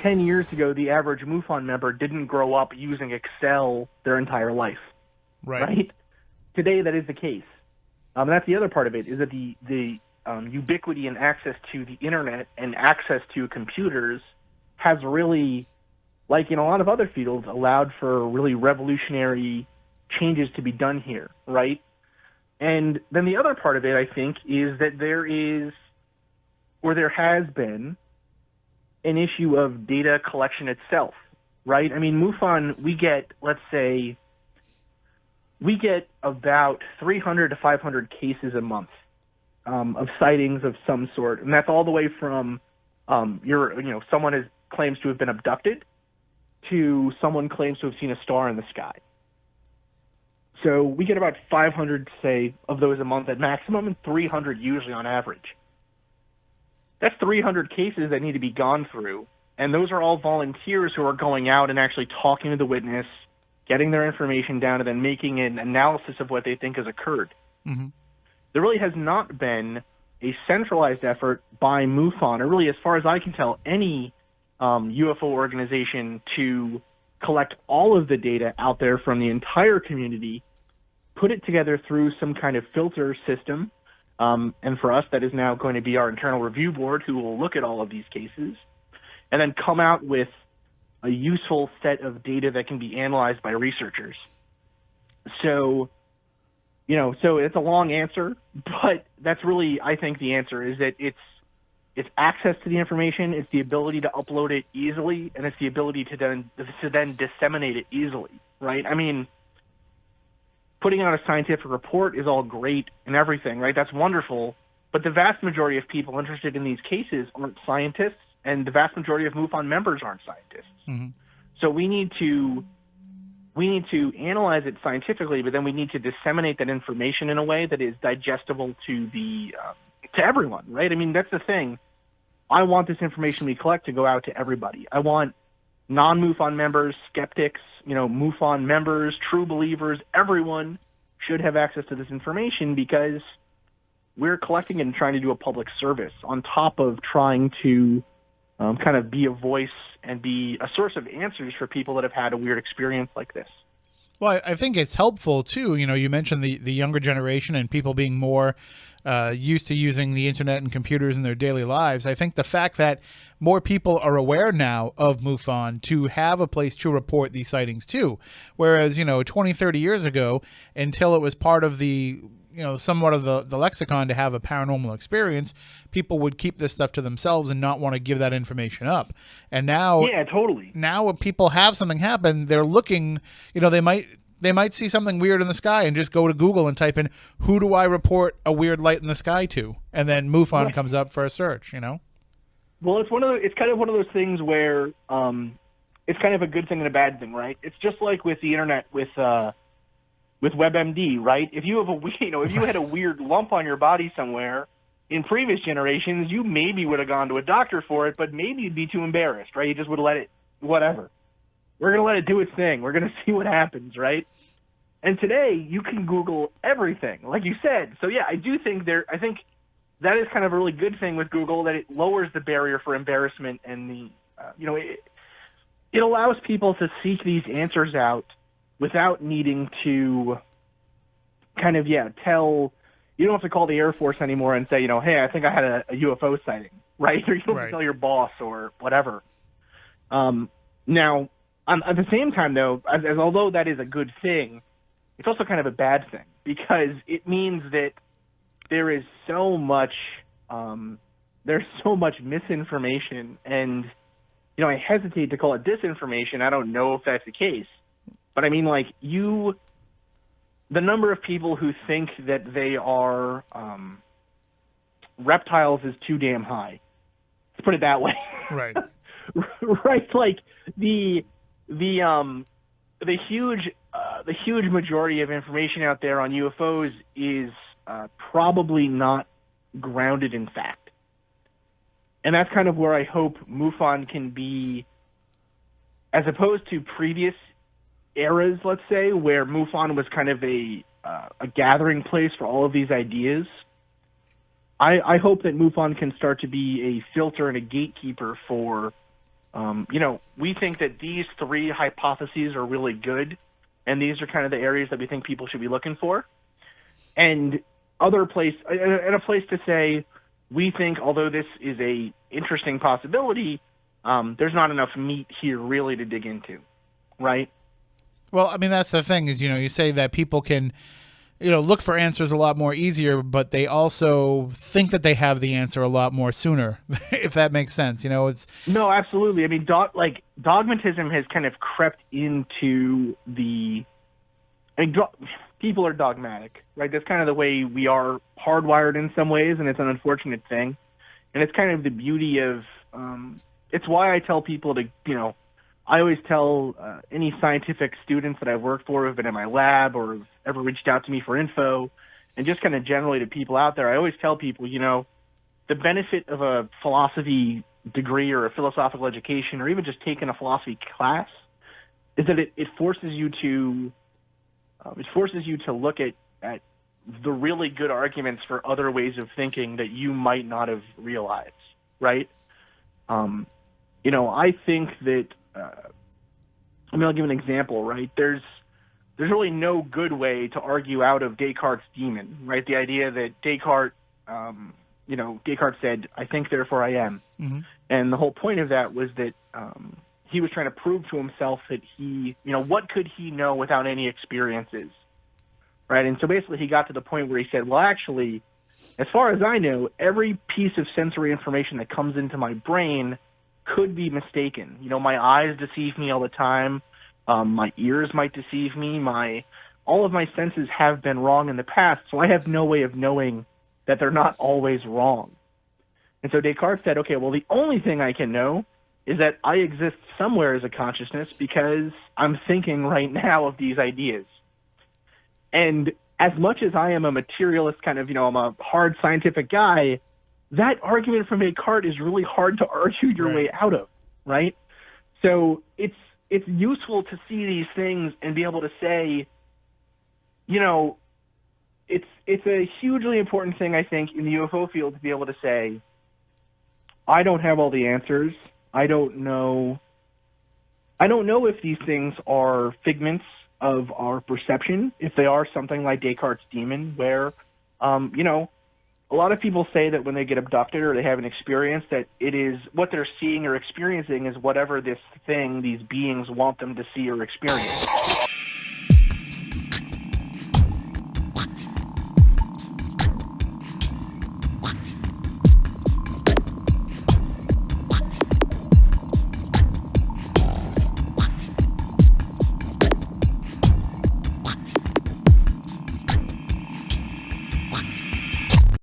10 years ago, the average MUFON member didn't grow up using Excel their entire life. Right? Today, that is the case. That's the other part of it, is that the ubiquity and access to the internet and access to computers has really, like in a lot of other fields, allowed for really revolutionary changes to be done here, right? And then the other part of it, I think, is that there has been an issue of data collection itself, right? I mean, MUFON, we get about 300 to 500 cases a month of sightings of some sort, and that's all the way from someone claims to have been abducted to someone claims to have seen a star in the sky. So we get about 500, say, of those a month at maximum, and 300 usually on average. That's 300 cases that need to be gone through, and those are all volunteers who are going out and actually talking to the witness, getting their information down, and then making an analysis of what they think has occurred. Mm-hmm. There really has not been a centralized effort by MUFON, or really, as far as I can tell, any UFO organization to collect all of the data out there from the entire community, put it together through some kind of filter system, and for us, that is now going to be our internal review board who will look at all of these cases, and then come out with a useful set of data that can be analyzed by researchers. So, so it's a long answer, but that's really, I think, the answer is that it's access to the information, it's the ability to upload it easily, and it's the ability to then disseminate it easily, right? I mean, putting out a scientific report is all great and everything, right? That's wonderful, but the vast majority of people interested in these cases aren't scientists, and the vast majority of MUFON members aren't scientists. Mm-hmm. So we need to analyze it scientifically, but then we need to disseminate that information in a way that is digestible to everyone, right? I mean, that's the thing. I want this information we collect to go out to everybody. I want non-MUFON members, skeptics, MUFON members, true believers, everyone should have access to this information because we're collecting it and trying to do a public service on top of trying to kind of be a voice and be a source of answers for people that have had a weird experience like this. Well, I think it's helpful, too. You mentioned the younger generation and people being more used to using the internet and computers in their daily lives. I think the fact that more people are aware now of MUFON to have a place to report these sightings, too. Whereas, 20, 30 years ago, until it was part of the somewhat of the lexicon to have a paranormal experience, people would keep this stuff to themselves and not want to give that information up. And now, yeah, totally. Now when people have something happen, they're looking, they might see something weird in the sky and just go to Google and type in, who do I report a weird light in the sky to? And then MUFON comes up for a search, Well, it's kind of one of those things where it's kind of a good thing and a bad thing, right? It's just like with the internet with WebMD, right? If you have if you had a weird lump on your body somewhere in previous generations, you maybe would have gone to a doctor for it, but maybe you'd be too embarrassed, right? You just would have let it, whatever. We're going to let it do its thing. We're going to see what happens, right? And today, you can Google everything, like you said. So, yeah, I think that is kind of a really good thing with Google, that it lowers the barrier for embarrassment and it allows people to seek these answers out without needing to kind of, tell, you don't have to call the Air Force anymore and say, hey, I think I had a UFO sighting, right? Or you don't have to tell your boss or whatever. Now, at the same time, though, as although that is a good thing, it's also kind of a bad thing because it means that there is so much, there's so much misinformation, and, I hesitate to call it disinformation. I don't know if that's the case. But I mean, the number of people who think that they are reptiles is too damn high. Let's put it that way. Right. Right. Like the huge majority of information out there on UFOs is probably not grounded in fact. And that's kind of where I hope MUFON can be, as opposed to previous eras, let's say, where MUFON was kind of a gathering place for all of these ideas. I hope that MUFON can start to be a filter and a gatekeeper for We think that these three hypotheses are really good, and these are kind of the areas that we think people should be looking for. And a place to say, we think, although this is a interesting possibility, there's not enough meat here really to dig into, right? Well, I mean, that's the thing is, you say that people can, look for answers a lot more easier, but they also think that they have the answer a lot more sooner, if that makes sense. It's no, absolutely. I mean, dogmatism has kind of crept into people are dogmatic, right? That's kind of the way we are hardwired in some ways, and it's an unfortunate thing. And it's kind of the beauty of, it's why I tell people to, I always tell any scientific students that I've worked for who've been in my lab or have ever reached out to me for info, and just kind of generally to people out there, I always tell people, the benefit of a philosophy degree or a philosophical education or even just taking a philosophy class is that it forces you to look at the really good arguments for other ways of thinking that you might not have realized, right? I think that I'll give an example, right? There's really no good way to argue out of Descartes' demon, right? The idea that Descartes said, "I think, therefore I am," and the whole point of that was that he was trying to prove to himself that what could he know without any experiences, right? And so basically, he got to the point where he said, "Well, actually, as far as I know, every piece of sensory information that comes into my brain could be mistaken. My eyes deceive me all the time. My ears might deceive me. All of my senses have been wrong in the past, so I have no way of knowing that they're not always wrong." And so Descartes said, okay, well, the only thing I can know is that I exist somewhere as a consciousness because I'm thinking right now of these ideas. And as much as I am a materialist kind of, I'm a hard scientific guy, that argument from Descartes is really hard to argue your way out of, right? So it's useful to see these things and be able to say, it's a hugely important thing, I think, in the UFO field to be able to say, I don't have all the answers. I don't know if these things are figments of our perception, if they are something like Descartes' demon, where, a lot of people say that when they get abducted or they have an experience that it is what they're seeing or experiencing is whatever this thing, these beings want them to see or experience.